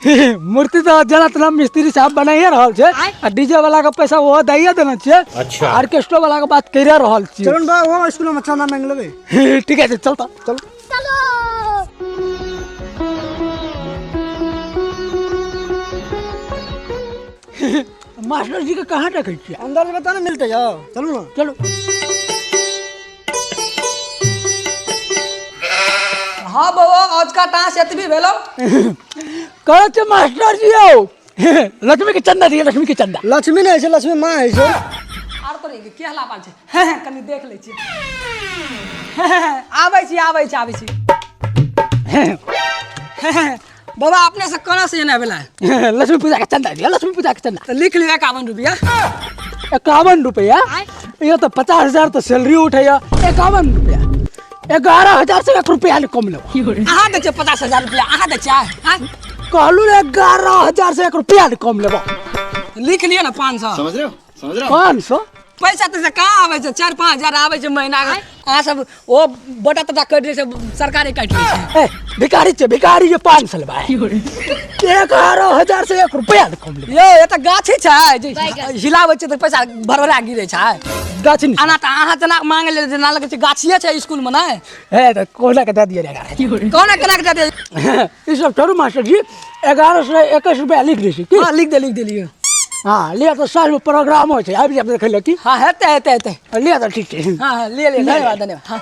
मूर्ति तो जना तना मिस्त्री साहब बनाइए रहल छे आ डीजे वाला का पैसा वो दैया देना छे। अच्छा ऑर्केस्ट्रा वाला का बात करिया रहल छे। चलन बा वो स्कूल में चंदा मांग लेबे। ठीक है चलता चल। मास्टर जी का कहाँ रखे छे? अंदर बता ना मिलते जाओ। चलो ना चलो। हाँ बाबा आज का टाँस एतबी भेलो। कहे छे मास्टर जी आओ लक्ष्मी के चंदा दिए लक्ष्मी के चंदा। लक्ष्मी नहीं है लक्ष्मी माँ है सर। आर तो रे के हला पाल छे कनी देख ले छी। आबै छी बाबा अपने से कना से ना भेला लक्ष्मी पूजा का चंदा दिया लक्ष्मी पूजा का चंदा। तो लिख लिया 51 रुपया। 51 रुपया ये तो 50,000 तो सैलरी उठाया 51 रुपया 11,000 से 1 रुपया कम लो। अहाँ दे 50,000 रुपया अहाँ दे कहलू 11,000 से 1 रुपया कम लेबो। लिख लिया ना 500। समझ रहे हो 500 पैसा तो कहाँ आवे छे 4-5 हजार आवे छे महीना के। अहाँ सब वो बटा तटा कट दे से सरकारे काट लै छे। भिखारी जे 500 लेबा 11,000 से 1 रुपया कम लेबो। यो ये तो गाछी छे जे हिलावे छे तो पैसा भरभरा गिरे छे। गाछी नहीं आना त अहाँ जना मांगे ले जना लगे छे गाछिए छे स्कूल में ना है तो कोना के दे दिए रे। कौन केना के दे ई सब छोड़ू मास्टर जी 11 से 21 रुपया लिख दे छी। हां लिख दे लियो। हाँ लिया तो साल में प्रोग्राम हो छे आबि जाब देख ले की। हाँ हेते लिया तो ठीक है। हाँ ले धन्यवाद। हाँ।